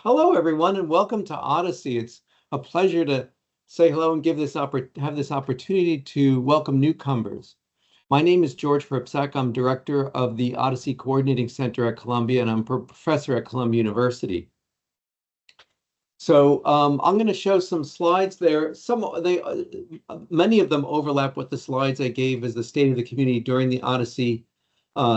Hello, everyone, and welcome to OHDSI. It's a pleasure to say hello and have this opportunity to welcome newcomers. My name is George Pripsak. I'm director of the OHDSI Coordinating Center at Columbia, and I'm a professor at Columbia University. So I'm going to show some slides there. Many of them overlap with the slides I gave as the State of the Community during the OHDSI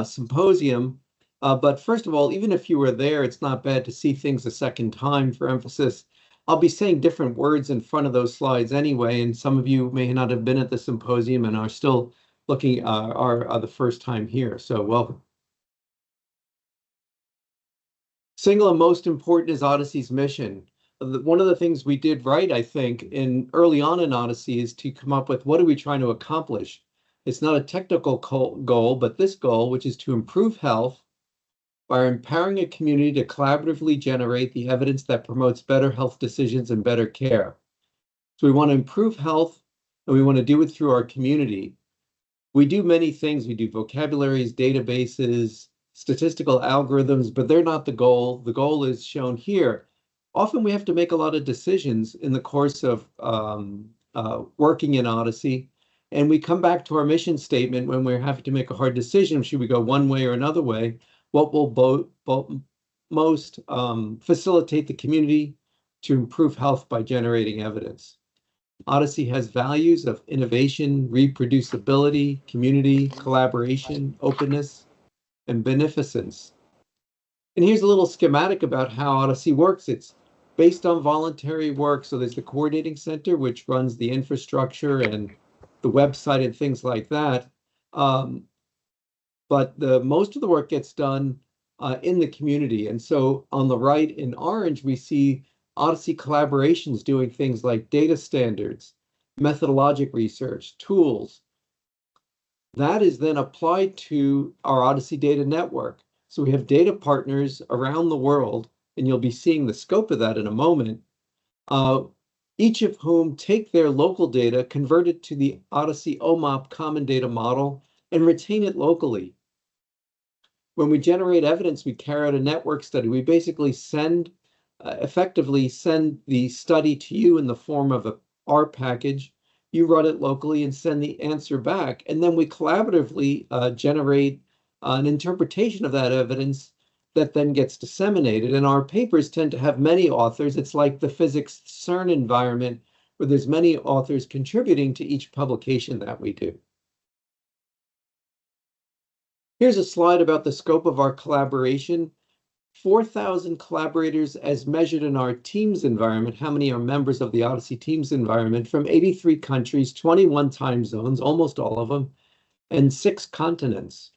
symposium. But first of all, even if you were there, it's not bad to see things a second time for emphasis. I'll be saying different words in front of those slides anyway, and some of you may not have been at the symposium and are still looking, are the first time here, so welcome. Single and most important is OHDSI's mission. One of the things we did right, I think, early on in OHDSI is to come up with what are we trying to accomplish? It's not a technical goal, but this goal, which is to improve health by empowering a community to collaboratively generate the evidence that promotes better health decisions and better care. So we want to improve health, and we want to do it through our community. We do many things. We do vocabularies, databases, statistical algorithms, but they're not the goal. The goal is shown here. Often we have to make a lot of decisions in the course of working in OHDSI, and we come back to our mission statement when we're having to make a hard decision. Should we go one way or another way? What will most facilitate the community to improve health by generating evidence? OHDSI has values of innovation, reproducibility, community, collaboration, openness, and beneficence. And here's a little schematic about how OHDSI works. It's based on voluntary work. So there's the coordinating center, which runs the infrastructure and the website and things like that. But most of the work gets done in the community. And so on the right in orange, we see OHDSI collaborations doing things like data standards, methodologic research, tools. That is then applied to our OHDSI data network. So we have data partners around the world, and you'll be seeing the scope of that in a moment, each of whom take their local data, convert it to the OHDSI OMOP common data model, and retain it locally. When we generate evidence, we carry out a network study. We basically effectively send the study to you in the form of a R package. You run it locally and send the answer back. And then we collaboratively generate an interpretation of that evidence that then gets disseminated. And our papers tend to have many authors. It's like the physics CERN environment where there's many authors contributing to each publication that we do. Here's a slide about the scope of our collaboration. 4,000 collaborators as measured in our Teams environment. How many are members of the OHDSI Teams environment from 83 countries, 21 time zones, almost all of them, and 6 continents.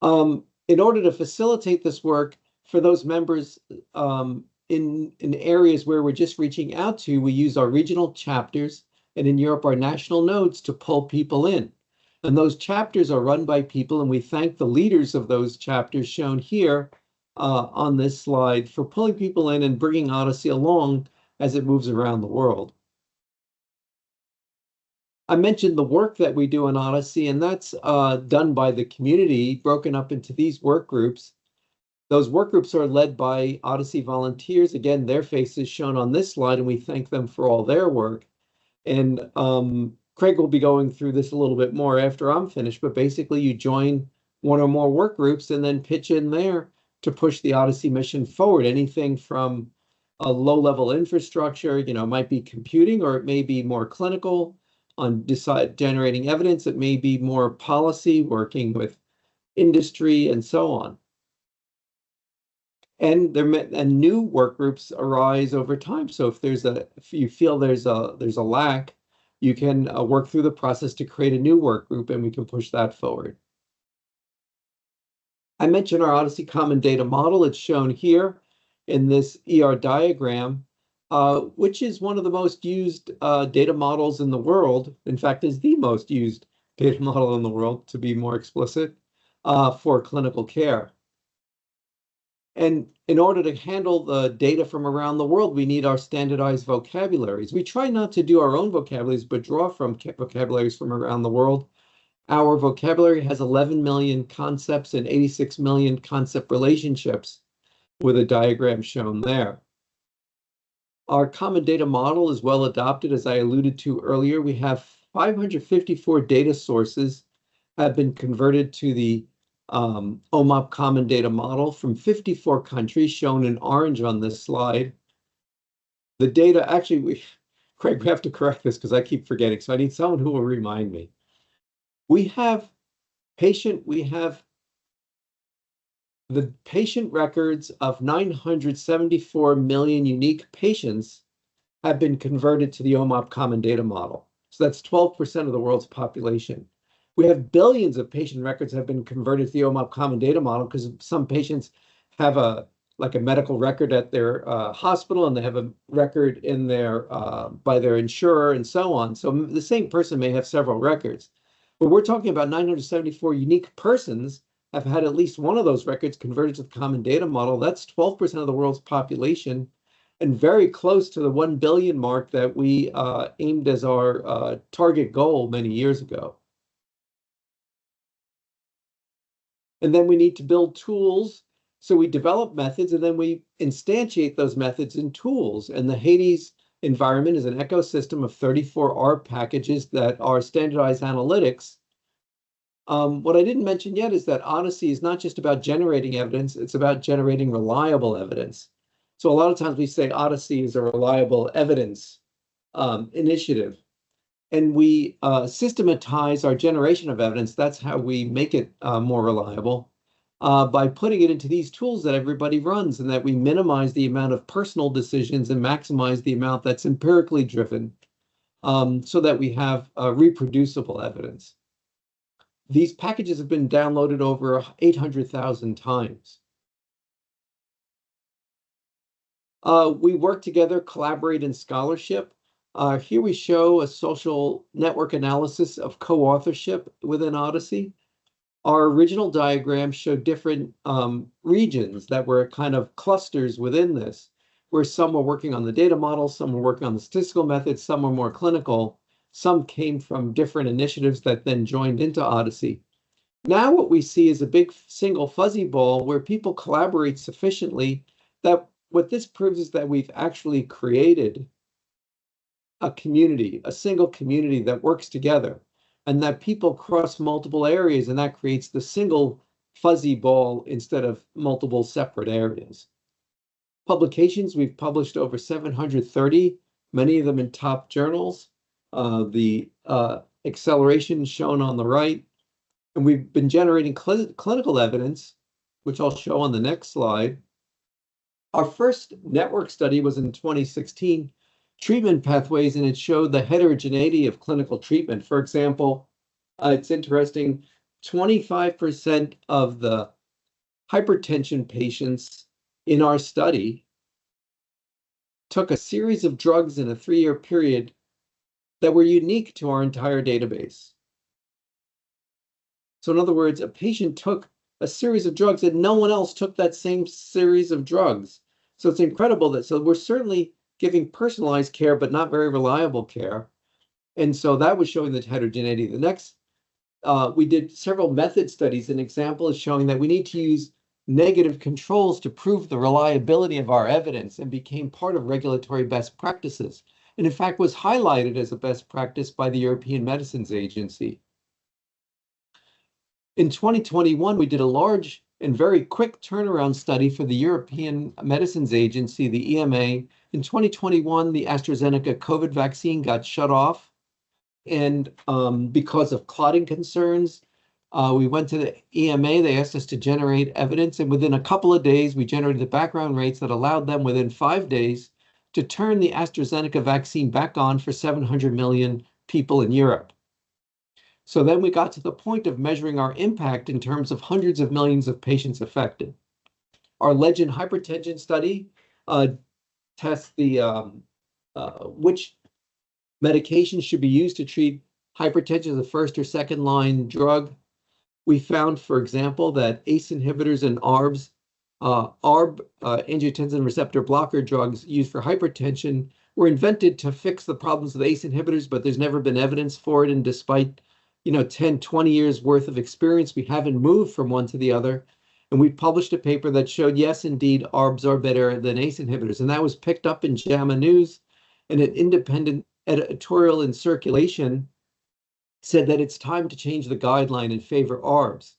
In order to facilitate this work for those members in areas where we're just reaching out to, we use our regional chapters, and in Europe, our national nodes to pull people in. And those chapters are run by people, and we thank the leaders of those chapters shown here on this slide for pulling people in and bringing OHDSI along as it moves around the world. I mentioned the work that we do on OHDSI, and that's done by the community, broken up into these work groups. Those work groups are led by OHDSI volunteers. Again, their faces shown on this slide, and we thank them for all their work. And Craig will be going through this a little bit more after I'm finished, but basically you join one or more work groups and then pitch in there to push the OHDSI mission forward. Anything from a low-level infrastructure, it might be computing, or it may be more clinical on generating evidence. It may be more policy, working with industry and so on. And new work groups arise over time. So if you feel there's a lack, you can work through the process to create a new work group, and we can push that forward. I mentioned our OHDSI Common Data Model. It's shown here in this ER diagram, which is one of the most used data models in the world. In fact, is the most used data model in the world, to be more explicit, for clinical care. And in order to handle the data from around the world, we need our standardized vocabularies. We try not to do our own vocabularies, but draw from vocabularies from around the world. Our vocabulary has 11 million concepts and 86 million concept relationships, with a diagram shown there. Our common data model is well adopted, as I alluded to earlier. We have 554 data sources have been converted to the OMOP common data model from 54 countries, shown in orange on this slide. The data, actually, Craig, we have to correct this because I keep forgetting, so I need someone who will remind me. We have the patient records of 974 million unique patients have been converted to the OMOP common data model. So that's 12% of the world's population. We have billions of patient records have been converted to the OMOP common data model because some patients have a medical record at their hospital, and they have a record in their by their insurer and so on. So the same person may have several records. But we're talking about 974 unique persons have had at least one of those records converted to the common data model. That's 12% of the world's population, and very close to the 1 billion mark that we aimed as our target goal many years ago. And then we need to build tools. So we develop methods, and then we instantiate those methods in tools. And the Hades environment is an ecosystem of 34 R packages that are standardized analytics. What I didn't mention yet is that OHDSI is not just about generating evidence, it's about generating reliable evidence. So a lot of times we say OHDSI is a reliable evidence initiative. And we systematize our generation of evidence. That's how we make it more reliable, by putting it into these tools that everybody runs, and that we minimize the amount of personal decisions and maximize the amount that's empirically driven, so that we have reproducible evidence. These packages have been downloaded over 800,000 times. We work together, collaborate in scholarship. Here we show a social network analysis of co-authorship within OHDSI. Our original diagram showed different regions that were kind of clusters within this, where some were working on the data model, some were working on the statistical methods, some were more clinical, some came from different initiatives that then joined into OHDSI. Now what we see is a big single fuzzy ball where people collaborate sufficiently that what this proves is that we've actually created a community, a single community that works together, and that people cross multiple areas, and that creates the single fuzzy ball instead of multiple separate areas. Publications, we've published over 730, many of them in top journals. The acceleration is shown on the right, and we've been generating clinical evidence, which I'll show on the next slide. Our first network study was in 2016, treatment pathways, and it showed the heterogeneity of clinical treatment. For example, it's interesting, 25% of the hypertension patients in our study took a series of drugs in a 3-year period that were unique to our entire database. So in other words, a patient took a series of drugs and no one else took that same series of drugs. So it's incredible that, so we're certainly giving personalized care, but not very reliable care. And so that was showing the heterogeneity. The next, we did several method studies. An example is showing that we need to use negative controls to prove the reliability of our evidence, and became part of regulatory best practices. And in fact, was highlighted as a best practice by the European Medicines Agency. In 2021, we did a large and very quick turnaround study for the European Medicines Agency, the EMA. In 2021, the AstraZeneca COVID vaccine got shut off, and because of clotting concerns, we went to the EMA. They asked us to generate evidence, and within a couple of days, we generated the background rates that allowed them within 5 days to turn the AstraZeneca vaccine back on for 700 million people in Europe. So then we got to the point of measuring our impact in terms of hundreds of millions of patients affected. Our Legend hypertension study tests the which medications should be used to treat hypertension as a first or second line drug. We found, for example, that ACE inhibitors and ARBs, angiotensin receptor blocker drugs used for hypertension, were invented to fix the problems with ACE inhibitors, but there's never been evidence for it. And despite 10, 20 years worth of experience. We haven't moved from one to the other. And we published a paper that showed, yes, indeed, ARBs are better than ACE inhibitors. And that was picked up in JAMA News, and an independent editorial in Circulation said that it's time to change the guideline and favor ARBs.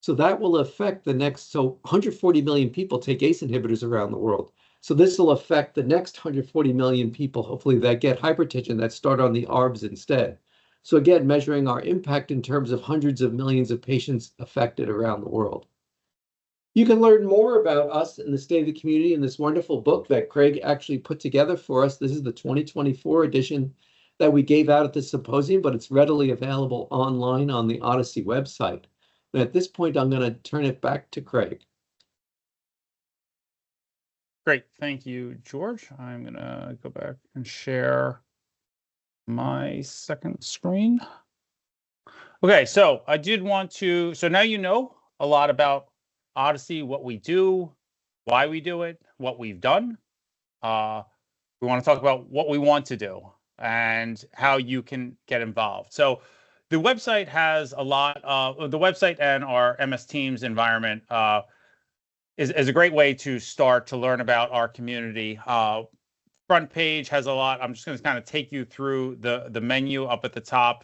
So that will affect the next, so 140 million people take ACE inhibitors around the world. So this will affect the next 140 million people, hopefully, that get hypertension that start on the ARBs instead. So again, measuring our impact in terms of hundreds of millions of patients affected around the world. You can learn more about us and the state of the community in this wonderful book that Craig actually put together for us. This is the 2024 edition that we gave out at the symposium, but it's readily available online on the OHDSI website. And at this point, I'm going to turn it back to Craig. Great. Thank you, George. I'm going to go back and share my second screen. Okay, so I did want to, so now you know a lot about OHDSI, what we do, why we do it, what we've done. We want to talk about what we want to do and how you can get involved. So the website has a lot of, the website and our MS Teams environment is a great way to start to learn about our community. Front page has a lot. I'm just going to kind of take you through the menu up at the top.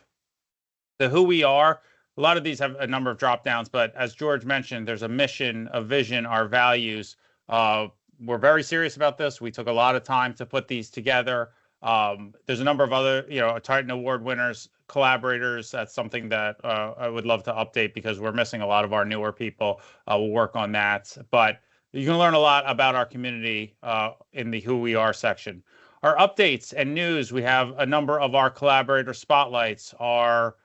The who we are. A lot of these have a number of drop downs, but as George mentioned, there's a mission, a vision, our values. We're very serious about this. We took a lot of time to put these together. There's a number of other, Titan Award winners, collaborators. That's something that I would love to update because we're missing a lot of our newer people. We'll work on that. But you can learn a lot about our community in the Who We Are section. Our updates and news, we have a number of our collaborator spotlights, our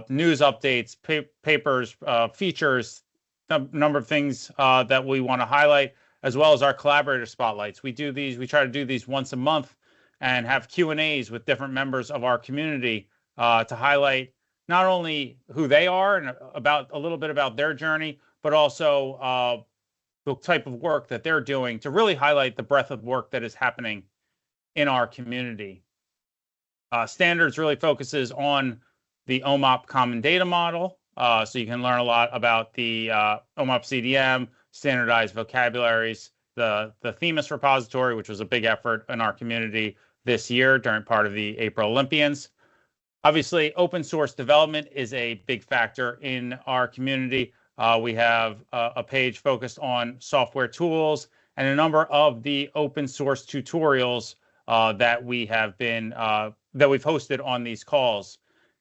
news updates, papers, features, a number of things that we want to highlight, as well as our collaborator spotlights. We try to do these once a month and have Q&As with different members of our community to highlight not only who they are and about a little bit about their journey, but also the type of work that they're doing to really highlight the breadth of work that is happening in our community. Standards really focuses on the OMOP Common Data Model, so you can learn a lot about the OMOP CDM, standardized vocabularies, the Themis repository, which was a big effort in our community this year during part of the April Olympians. Obviously, open source development is a big factor in our community. We have a page focused on software tools and a number of the open source tutorials that we have been that we've hosted on these calls.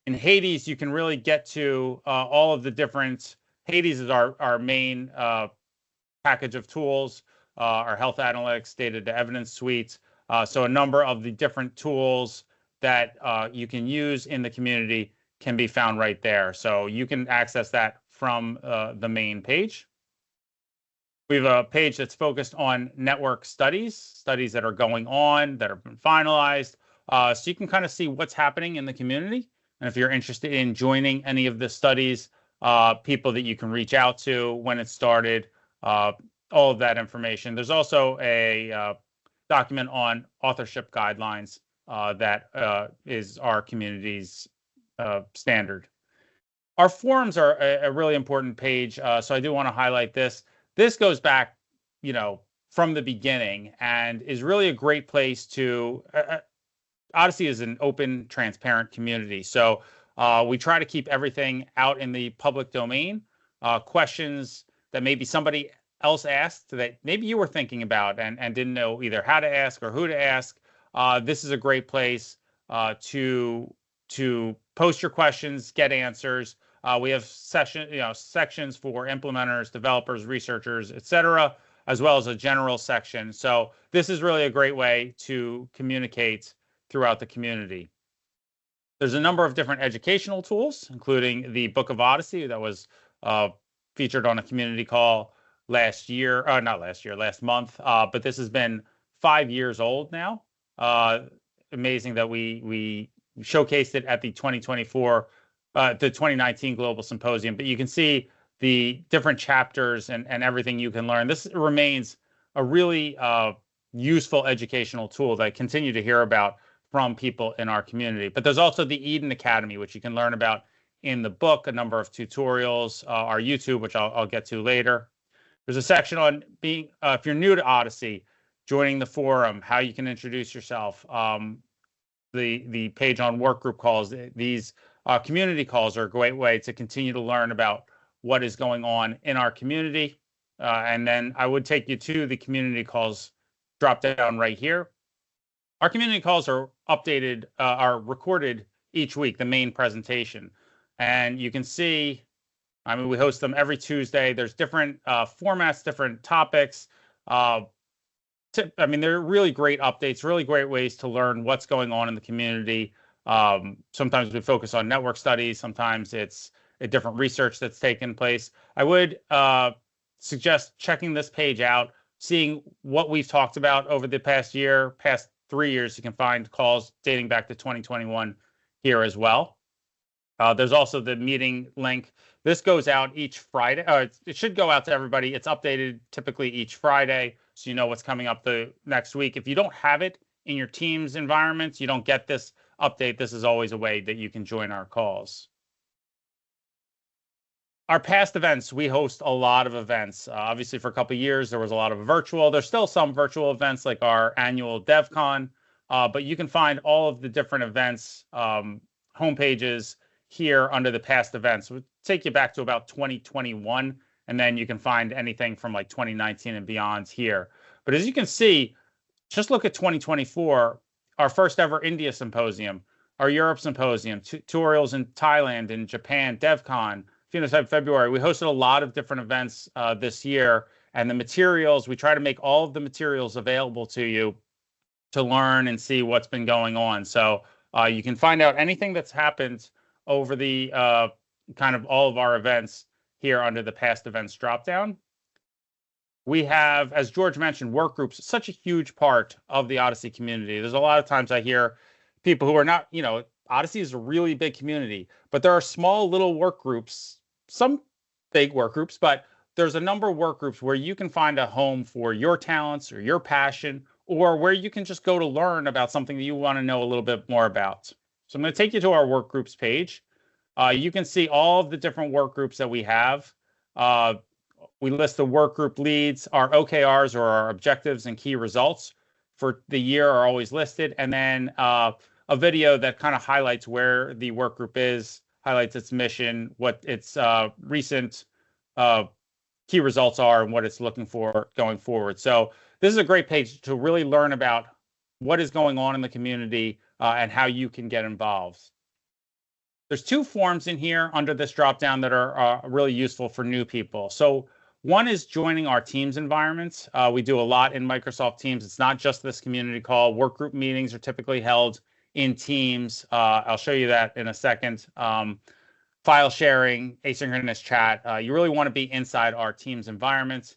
In Hades, you can really get to all of the different. Hades is our main package of tools, our health analytics, data to evidence suite. So a number of the different tools that you can use in the community can be found right there. So you can access that from the main page. We have a page that's focused on network studies that are going on, that have been finalized. So you can kind of see what's happening in the community. And if you're interested in joining any of the studies, people that you can reach out to when it started, all of that information. There's also a document on authorship guidelines that is our community's standard. Our forums are a really important page, so I do want to highlight this. This goes back, from the beginning and is really a great place to. OHDSI is an open, transparent community, so we try to keep everything out in the public domain. Questions that maybe somebody else asked that maybe you were thinking about and didn't know either how to ask or who to ask. This is a great place to post your questions, get answers. We have sections for implementers, developers, researchers, etc., as well as a general section. So this is really a great way to communicate throughout the community. There's a number of different educational tools, including the Book of OHDSI that was featured on a community call last month. But this has been 5 years old now. Amazing that we showcased it at the 2019 Global Symposium. But you can see the different chapters and everything you can learn. This remains a really useful educational tool that I continue to hear about from people in our community. But there's also the Eden Academy, which you can learn about in the book, a number of tutorials, our YouTube, which I'll get to later. There's a section on being, if you're new to Odyssey, joining the forum, how you can introduce yourself. The page on workgroup calls. These community calls are a great way to continue to learn about what is going on in our community. And then I would take you to the community calls drop down right here. Our community calls are updated, are recorded each week, the main presentation. And you can see, I mean, we host them every Tuesday. There's different formats, different topics. I mean, they're really great updates, really great ways to learn what's going on in the community. Sometimes we focus on network studies. Sometimes it's a different research that's taken place. I would suggest checking this page out, seeing what we've talked about over the past year, past 3 years. You can find calls dating back to 2021 here as well. There's also the meeting link. This goes out each Friday. It should go out to everybody. It's updated typically each Friday, so you know what's coming up the next week. If you don't have it in your team's environments, you don't get this update. This is always a way that you can join our calls. Our past events, we host a lot of events. Obviously, for a couple of years, there was a lot of virtual. There's still some virtual events like our annual DevCon, but you can find all of the different events, homepages here under the past events. It would take you back to about 2021, and then you can find anything from like 2019 and beyond here. But as you can see, just look at 2024, our first ever India Symposium, our Europe Symposium, tutorials in Thailand and Japan, DevCon, Phenotype February. We hosted a lot of different events this year, and the materials, we try to make all of the materials available to you to learn and see what's been going on. So you can find out anything that's happened over the kind of all of our events here under the past events dropdown. We have, as George mentioned, work groups, such a huge part of the Odyssey community. There's a lot of times I hear people who are not, you know, Odyssey is a really big community, but there are small little work groups, some big work groups, but there's a number of work groups where you can find a home for your talents or your passion, or where you can just go to learn about something that you want to know a little bit more about. So I'm going to take you to our work groups page. You can see all of the different work groups that we have. We list the work group leads. Our OKRs, or our objectives and key results for the year, are always listed. And then a video that kind of highlights where the work group is, highlights its mission, what its recent key results are, and what it's looking for going forward. So this is a great page to really learn about what is going on in the community and how you can get involved. There's two forms in here under this dropdown that are really useful for new people. So one is joining our Teams environments. We do a lot in Microsoft Teams. It's not just this community call. Work group meetings are typically held in Teams. I'll show you that in a second. File sharing, asynchronous chat. You really want to be inside our Teams environments.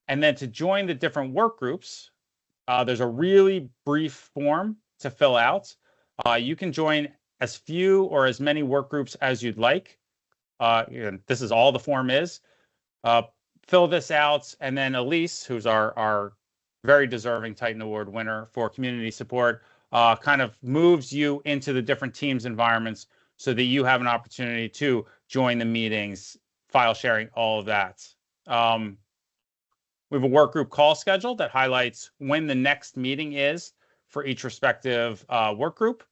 And then to join the different work groups, there's a really brief form to fill out. You can join as few or as many work groups as you'd like. This is all the form is. Fill this out, and then Elise, who's our very deserving Titan Award winner for community support, kind of moves you into the different Teams environments so that you have an opportunity to join the meetings, file sharing, all of that. We have a work group call schedule that highlights when the next meeting is for each respective work group.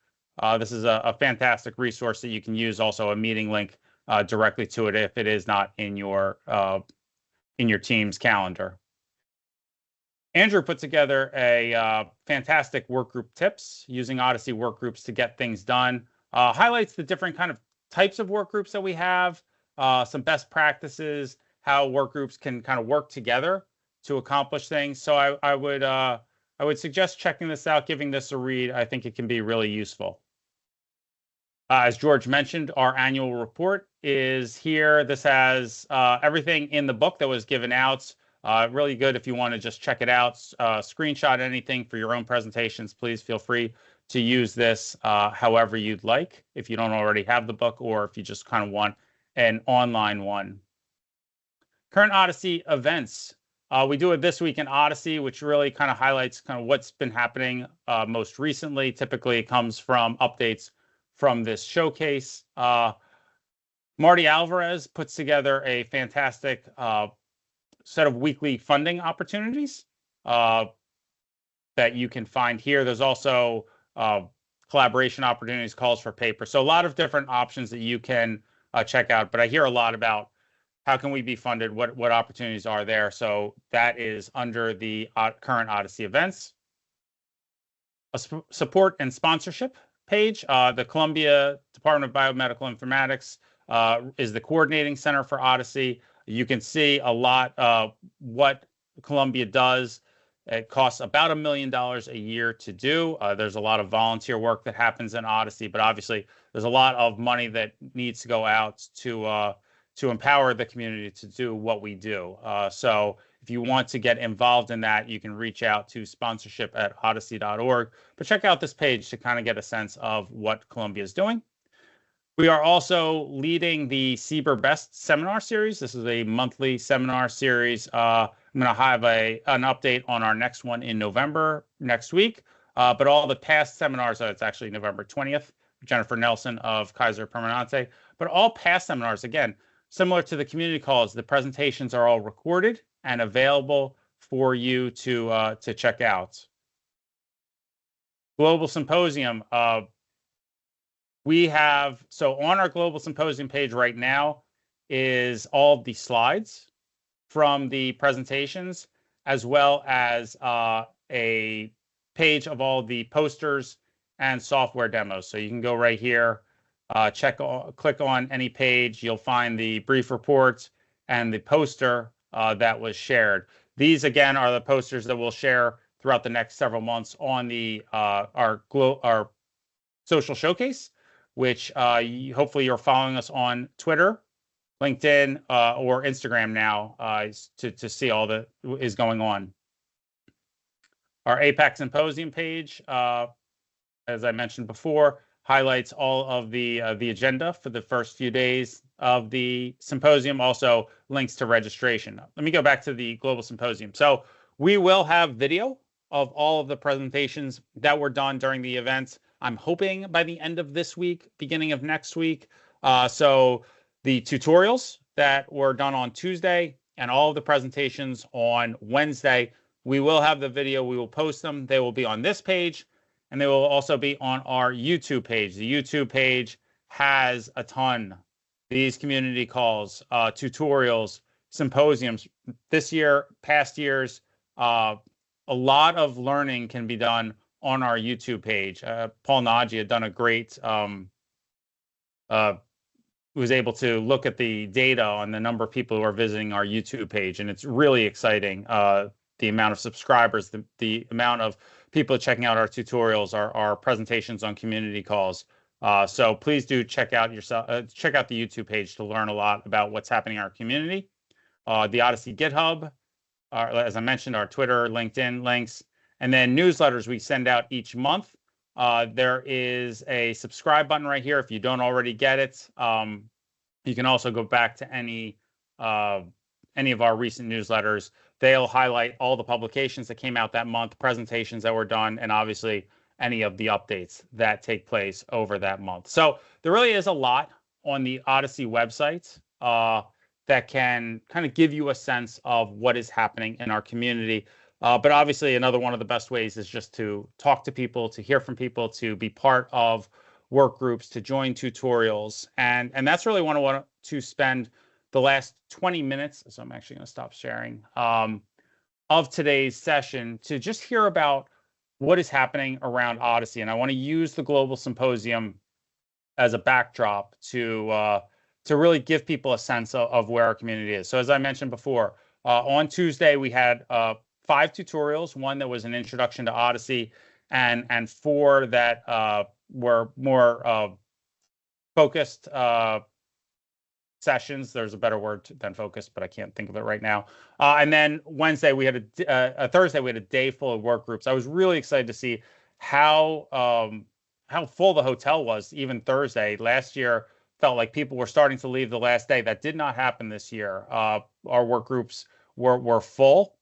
This is a fantastic resource that you can use, also a meeting link directly to it if it is not in your team's calendar. Andrew put together a fantastic work group tips using Odyssey work groups to get things done. Highlights the different kind of types of work groups that we have, some best practices, how work groups can kind of work together to accomplish things. So I would suggest checking this out, giving this a read. I think it can be really useful. As George mentioned, our annual report is here. This has everything in the book that was given out. Really good if you want to just check it out, screenshot anything for your own presentations. Please feel free to use this however you'd like, if you don't already have the book or if you just kind of want an online one. Current Odyssey events. We do it this week in Odyssey, which really kind of highlights kind of what's been happening most recently. Typically, it comes from updates from this showcase. Marty Alvarez puts together a fantastic set of weekly funding opportunities that you can find here. There's also collaboration opportunities, calls for paper. So a lot of different options that you can check out. But I hear a lot about how can we be funded, what opportunities are there. So that is under the current OHDSI events. A support and sponsorship page. The Columbia Department of Biomedical Informatics is the coordinating center for OHDSI. You can see a lot of what Columbia does. It costs about $1 million a year to do. There's a lot of volunteer work that happens in OHDSI, but obviously there's a lot of money that needs to go out to empower the community to do what we do. So if you want to get involved in that, you can reach out to sponsorship@ohdsi.org. But check out this page to kind of get a sense of what Columbia is doing. We are also leading the CBER Best seminar series. This is a monthly seminar series. I'm going to have an update on our next one in November next week. But all the past seminars, it's actually November 20th, Jennifer Nelson of Kaiser Permanente. But all past seminars, again, similar to the community calls, the presentations are all recorded and available for you to check out. Global Symposium. We have, so on our Global Symposium page right now is all of the slides from the presentations, as well as a page of all the posters and software demos. So you can go right here, click on any page, you'll find the brief reports and the poster that was shared. These, again, are the posters that we'll share throughout the next several months on the our social showcase, which hopefully you're following us on Twitter, LinkedIn, or Instagram now to see all that is going on. Our APAC Symposium page, as I mentioned before, highlights all of the agenda for the first few days of the symposium, also links to registration. Let me go back to the Global Symposium. So we will have video of all of the presentations that were done during the events. I'm hoping by the end of this week, beginning of next week. So the tutorials that were done on Tuesday and all of the presentations on Wednesday, we will have the video. We will post them. They will be on this page, and they will also be on our YouTube page. The YouTube page has a ton. These community calls, tutorials, symposiums. This year, past years, a lot of learning can be done on our YouTube page. Paul Nagy had done a great, was able to look at the data on the number of people who are visiting our YouTube page, and it's really exciting. The amount of subscribers, the amount of people checking out our tutorials, our presentations on community calls. So please do check out the YouTube page to learn a lot about what's happening in our community. The OHDSI GitHub, as I mentioned, our Twitter, LinkedIn links, and then newsletters we send out each month. There is a subscribe button right here if you don't already get it. You can also go back to any of our recent newsletters. They'll highlight all the publications that came out that month, presentations that were done, and obviously any of the updates that take place over that month. So there really is a lot on the OHDSI website that can kind of give you a sense of what is happening in our community. But obviously, another one of the best ways is just to talk to people, to hear from people, to be part of work groups, to join tutorials. And that's really what I want to spend the last 20 minutes, so I'm actually going to stop sharing, of today's session to just hear about what is happening around OHDSI. And I want to use the Global Symposium as a backdrop to really give people a sense of where our community is. So as I mentioned before, on Tuesday, we had 5 tutorials, one that was an introduction to OHDSI, and 4 that were more focused sessions. There's a better word than focused, but I can't think of it right now. And then Wednesday, we had Thursday, we had a day full of work groups. I was really excited to see how full the hotel was, even Thursday. Last year, felt like people were starting to leave the last day. That did not happen this year. Our work groups were full.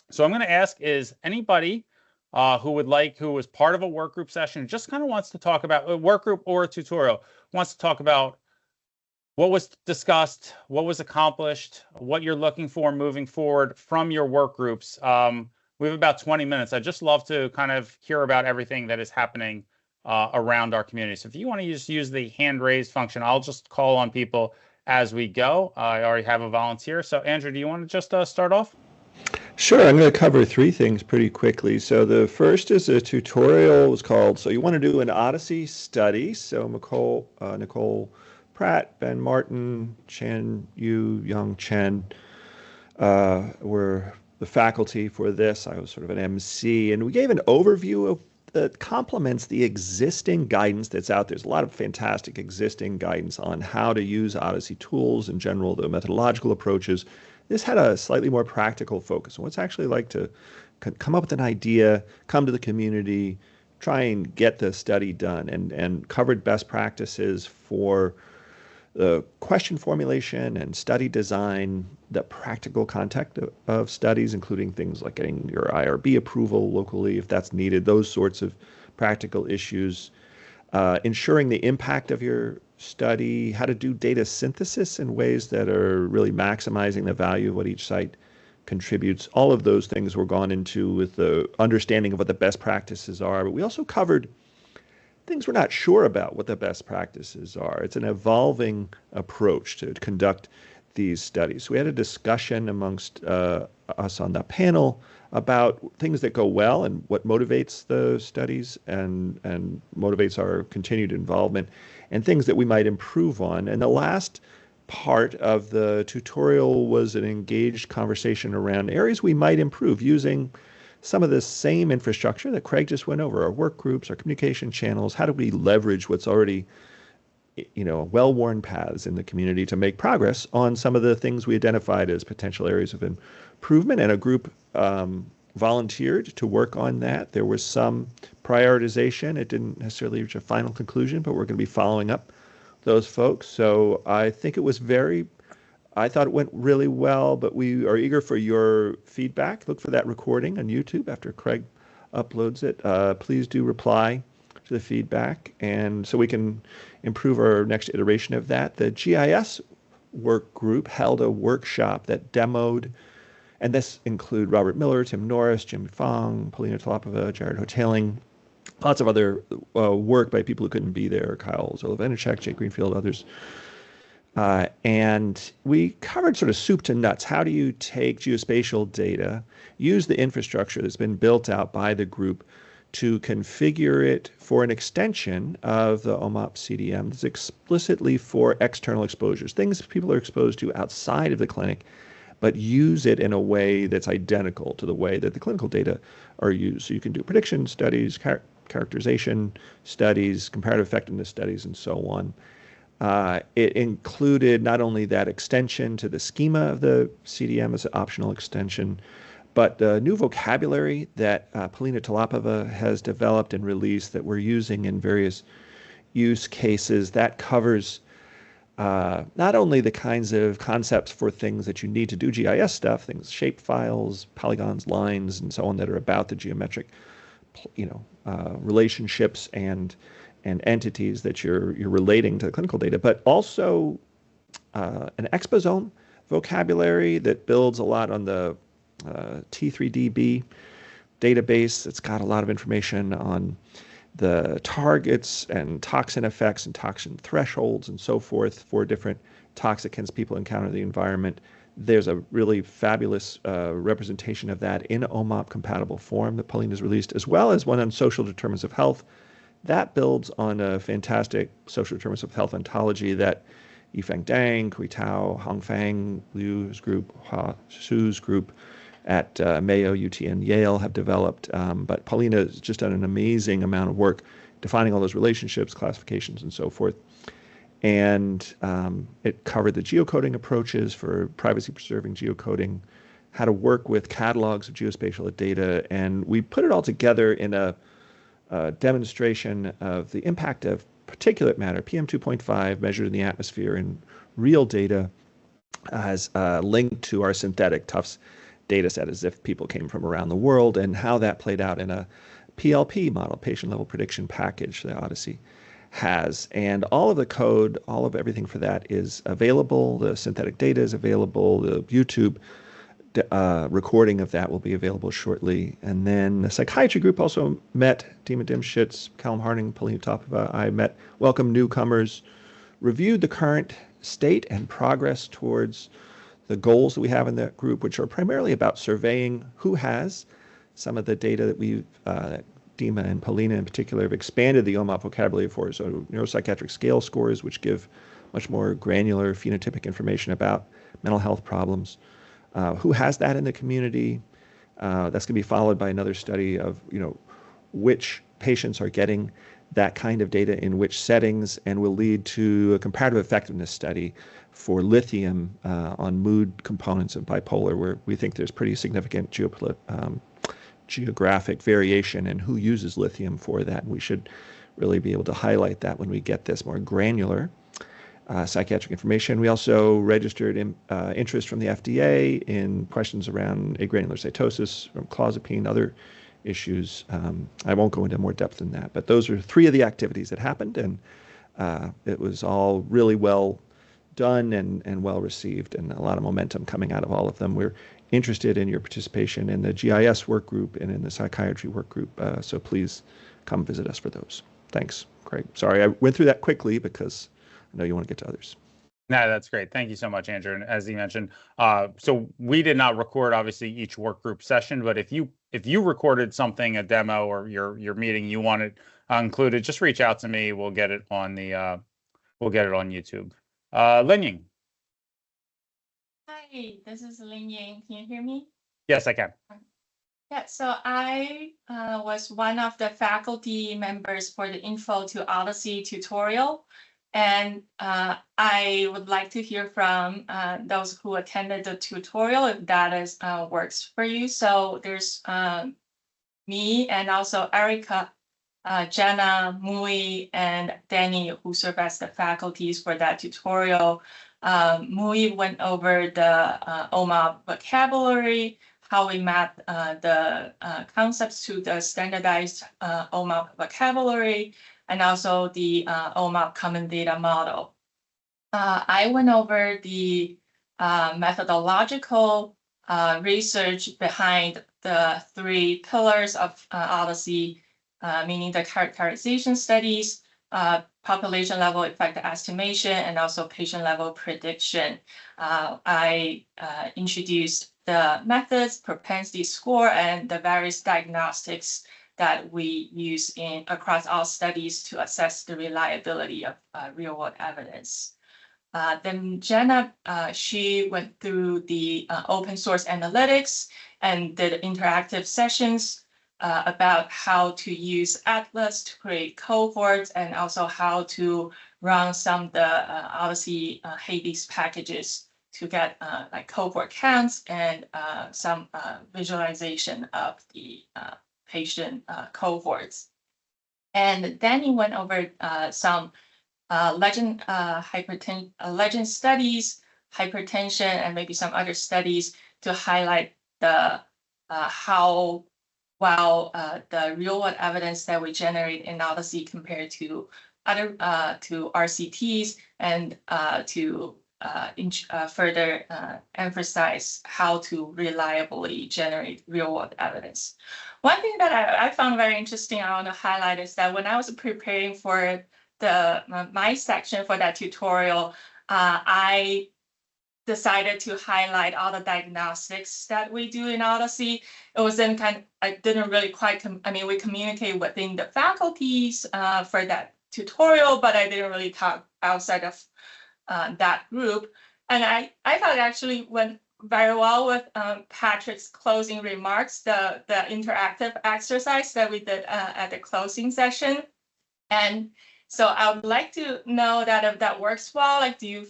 So I'm going to ask, is anybody who was part of a work group session, just kind of wants to talk about a work group or a tutorial, wants to talk about what was discussed, what was accomplished, what you're looking for moving forward from your work groups. We have about 20 minutes. I'd just love to kind of hear about everything that is happening around our community. So if you want to just use the hand raise function, I'll just call on people as we go. I already have a volunteer. So Andrew, do you want to just start off? Sure, I'm going to cover three things pretty quickly. So the first is a tutorial. It's called, so you want to do an Odyssey study. So Nicole Pratt, Ben Martin, Chen Yu, Young Chen were the faculty for this. I was sort of an MC, and we gave an overview of that complements the existing guidance that's out there. There's a lot of fantastic existing guidance on how to use Odyssey tools in general, the methodological approaches. This had a slightly more practical focus on what's actually like to come up with an idea, come to the community, try and get the study done, and covered best practices for the question formulation and study design, the practical context of studies, including things like getting your IRB approval locally if that's needed, those sorts of practical issues, ensuring the impact of your study, how to do data synthesis in ways that are really maximizing the value of what each site contributes. All of those things were gone into with the understanding of what the best practices are. But we also covered things we're not sure about what the best practices are. It's an evolving approach to conduct these studies. We had a discussion amongst us on the panel about things that go well and what motivates the studies and motivates our continued involvement, and things that we might improve on. And the last part of the tutorial was an engaged conversation around areas we might improve using some of the same infrastructure that Craig just went over, our work groups, our communication channels. How do we leverage what's already, well-worn paths in the community to make progress on some of the things we identified as potential areas of improvement? And a group volunteered to work on that. There was some prioritization. It didn't necessarily reach a final conclusion, but we're going to be following up those folks. So I think I thought it went really well, but we are eager for your feedback. Look for that recording on YouTube after Craig uploads it. Please do reply to the feedback, and so we can improve our next iteration of that. The GIS work group held a workshop that demoed, and this include Robert Miller, Tim Norris, Jim Fong, Polina Tolapova, Jared Hoteling, lots of other work by people who couldn't be there, Kyle Zolovenicek, Jay Greenfield, others. And we covered sort of soup to nuts. How do you take geospatial data, use the infrastructure that's been built out by the group to configure it for an extension of the OMOP CDM that's explicitly for external exposures, things people are exposed to outside of the clinic, but use it in a way that's identical to the way that the clinical data are used. So you can do prediction studies, characterization studies, comparative effectiveness studies, and so on. It included not only that extension to the schema of the CDM as an optional extension, but the new vocabulary that Polina Tolapova has developed and released that we're using in various use cases that covers not only the kinds of concepts for things that you need to do GIS stuff, things, shape files, polygons, lines, and so on that are about the geometric, relationships and entities that you're relating to the clinical data, but also an exposome vocabulary that builds a lot on the T3DB database. It's got a lot of information on the targets and toxin effects and toxin thresholds and so forth for different toxicants people encounter in the environment. There's a really fabulous representation of that in OMOP compatible form that Pauline has released, as well as one on social determinants of health. That builds on a fantastic social determinants of health ontology that Yifeng Dang, Kui Tao, Hongfang Liu's group, Ha Su's group at Mayo, UT, and Yale have developed. But Paulina has just done an amazing amount of work defining all those relationships, classifications, and so forth. And it covered the geocoding approaches for privacy-preserving geocoding, how to work with catalogs of geospatial data, and we put it all together in a demonstration of the impact of particulate matter, PM2.5, measured in the atmosphere in real data, as linked to our synthetic Tufts data set, as if people came from around the world, and how that played out in a PLP model, patient level prediction package, the OHDSI has. And all of the code, all of everything for that is available. The synthetic data is available. The YouTube recording of that will be available shortly. And then the psychiatry group also met. Dima Dimschitz, Callum Harding, Pauline Topova. I met, welcome newcomers, reviewed the current state and progress towards the goals that we have in that group, which are primarily about surveying who has some of the data that we've, Dima and Paulina in particular, have expanded the OMOP vocabulary for. So neuropsychiatric scale scores, which give much more granular phenotypic information about mental health problems. Who has that in the community? That's going to be followed by another study of, which patients are getting that kind of data in which settings, and will lead to a comparative effectiveness study for lithium on mood components of bipolar, where we think there's pretty significant geographic variation in who uses lithium for that. And we should really be able to highlight that when we get this more granular psychiatric information. We also registered interest from the FDA in questions around agranulocytosis, from clozapine, other issues. I won't go into more depth than that, but those are 3 of the activities that happened, and it was all really well done and well received, and a lot of momentum coming out of all of them. We're interested in your participation in the GIS work group and in the psychiatry work group, so please come visit us for those. Thanks, Craig. Sorry, I went through that quickly because I know you want to get to others. No, that's great. Thank you so much, Andrew. And as you mentioned, so we did not record obviously each work group session, but if you recorded something, a demo or your meeting you wanted included, just reach out to me. We'll get it on the YouTube. Lin Ying. Hi, this is Lin Ying. Can you hear me? Yes, I can. Yeah, so I was one of the faculty members for the Info to Odyssey tutorial. And I would like to hear from those who attended the tutorial if that is works for you. So there's me and also Erica, Jenna, Mui, and Danny, who serve as the faculties for that tutorial. Mui went over the OMOP vocabulary, how we map the concepts to the standardized OMOP vocabulary, and also the OMOP common data model. I went over the methodological research behind the 3 pillars of Odyssey, meaning the characterization studies, population level effect estimation, and also patient level prediction. I introduced the methods, propensity score, and the various diagnostics that we use across all studies to assess the reliability of real-world evidence. Then Jenna, she went through the open source analytics and did interactive sessions about how to use Atlas to create cohorts, and also how to run some of the Odyssey Hades packages to get like cohort counts and some visualization of the patient cohorts. And then he went over some legend studies, hypertension, and maybe some other studies to highlight the how well the real-world evidence that we generate in Odyssey compared to other to RCTs, and to further emphasize how to reliably generate real-world evidence. One thing that I found very interesting, I want to highlight, is that when I was preparing for my section for that tutorial, I decided to highlight all the diagnostics that we do in Odyssey. It was then I didn't really quite, we communicate within the faculties for that tutorial, but I didn't really talk outside of that group. And I thought it actually went very well with Patrick's closing remarks, the interactive exercise that we did at the closing session. And so I would like to know that if that works well, like, do you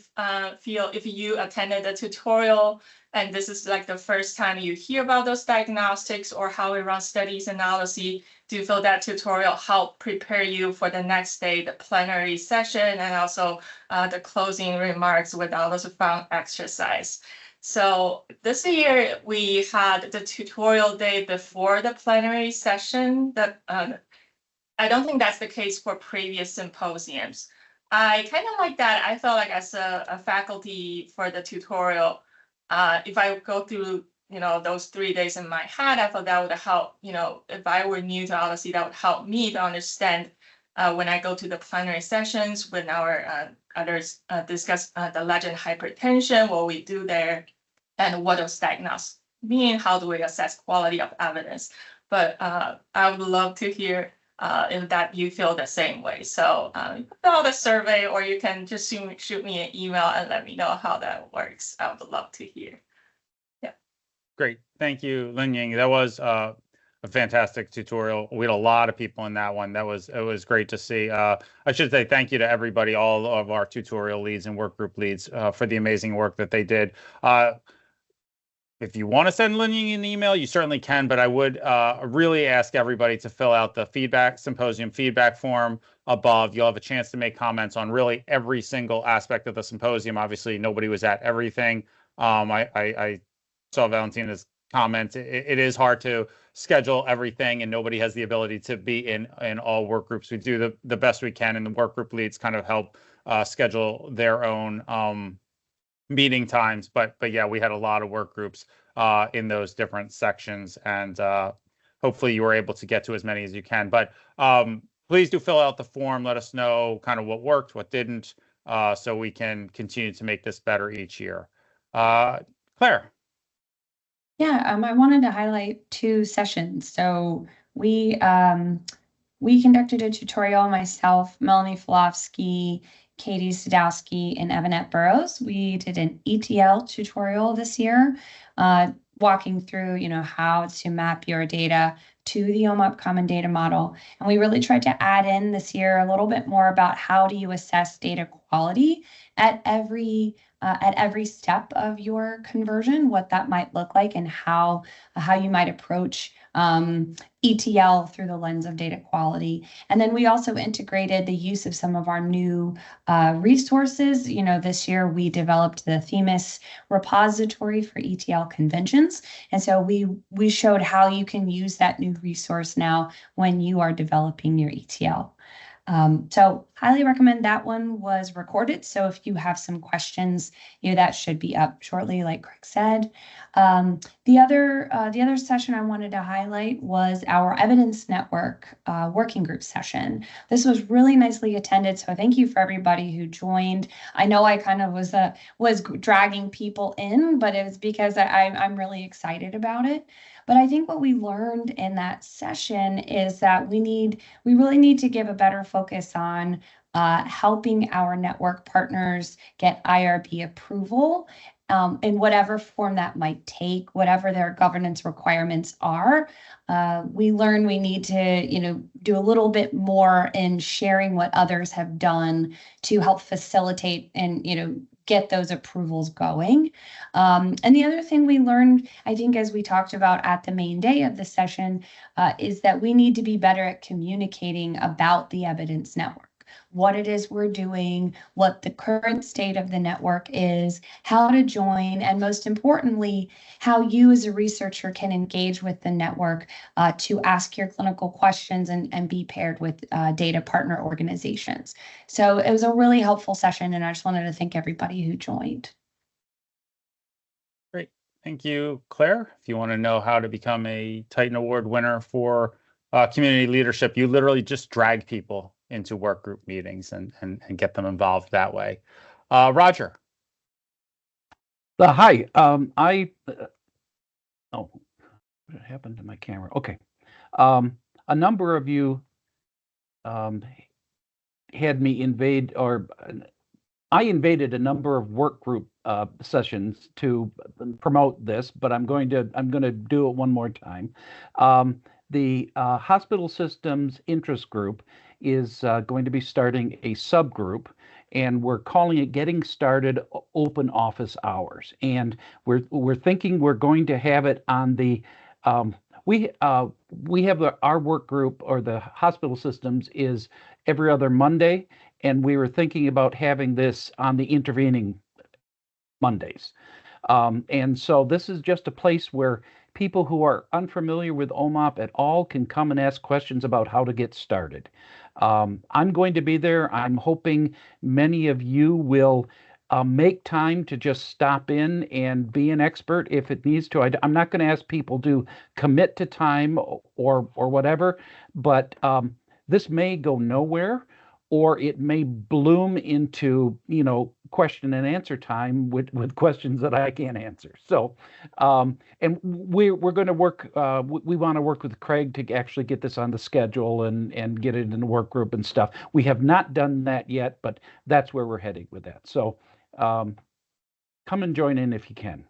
feel, if you attended the tutorial and this is like the first time you hear about those diagnostics or how we run studies in Odyssey, do you feel that tutorial helped prepare you for the next day, the plenary session, and also the closing remarks with all those fun exercise? So this year we had the tutorial day before the plenary session that I don't think that's the case for previous symposiums. I kind of like that. I felt like as a faculty for the tutorial, if I go through, those 3 days in my head, I thought that would help, if I were new to Odyssey, that would help me to understand when I go to the plenary sessions, when our others discuss the legend hypertension, what we do there, and what does diagnose mean, how do we assess quality of evidence. But I would love to hear if that you feel the same way. So fill out a survey, or you can just shoot me an email and let me know how that works. I would love to hear. Yeah. Great. Thank you, Lin Ying. That was a fantastic tutorial. We had a lot of people in that one. It was great to see. I should say thank you to everybody, all of our tutorial leads and work group leads for the amazing work that they did. If you want to send Lin Ying an email, you certainly can, but I would really ask everybody to fill out the symposium feedback form above. You'll have a chance to make comments on really every single aspect of the symposium. Obviously, nobody was at everything. I saw Valentina's comment. It is hard to schedule everything, and nobody has the ability to be in all work groups. We do the best we can, and the work group leads kind of help schedule their own meeting times, but yeah, we had a lot of work groups in those different sections, and hopefully you were able to get to as many as you can. But please do fill out the form. Let us know kind of what worked, what didn't, so we can continue to make this better each year. Claire. Yeah, I wanted to highlight 2 sessions. So we conducted a tutorial, myself, Melanie Filofsky, Katie Sadowski, and Evanette Burrows. We did an ETL tutorial this year, walking through, how to map your data to the OMUP Common Data Model. And we really tried to add in this year a little bit more about how do you assess data quality at every step of your conversion, what that might look like, and how you might approach ETL through the lens of data quality. And then we also integrated the use of some of our new resources. This year we developed the Themis repository for ETL conventions. And so we showed how you can use that new resource now when you are developing your ETL. So highly recommend. That one was recorded. So if you have some questions, that should be up shortly, like Craig said. The other session I wanted to highlight was our Evidence Network working group session. This was really nicely attended. So thank you for everybody who joined. I know I kind of was dragging people in, but it was because I'm really excited about it. But I think what we learned in that session is that we really need to give a better focus on helping our network partners get IRB approval in whatever form that might take, whatever their governance requirements are. We learn we need to, do a little bit more in sharing what others have done to help facilitate and, get those approvals going. And the other thing we learned, I think, as we talked about at the main day of the session, is that we need to be better at communicating about the evidence network, what it is we're doing, what the current state of the network is, how to join, and most importantly, how you as a researcher can engage with the network to ask your clinical questions and be paired with data partner organizations. So it was a really helpful session, and I just wanted to thank everybody who joined. Great. Thank you, Claire. If you want to know how to become a Titan Award winner for community leadership, you literally just drag people into work group meetings and get them involved that way. Roger. Hi. What happened to my camera? Okay. A number of you had me invade, or I invaded a number of work group sessions to promote this, but I'm going to do it one more time. The hospital systems interest group is going to be starting a subgroup, and we're calling it Getting Started Open Office Hours. And we're thinking we're going to have it on the we have our work group, or the hospital systems, is every other Monday, and we were thinking about having this on the intervening Mondays. And so this is just a place where people who are unfamiliar with OMOP at all can come and ask questions about how to get started. I'm going to be there. I'm hoping many of you will make time to just stop in and be an expert if it needs to. I'm not going to ask people to commit to time or whatever, but this may go nowhere, or it may bloom into, question and answer time with questions that I can't answer. So, and we're going to work. We want to work with Craig to actually get this on the schedule and get it in the work group and stuff. We have not done that yet, but that's where we're heading with that. So, come and join in if you can.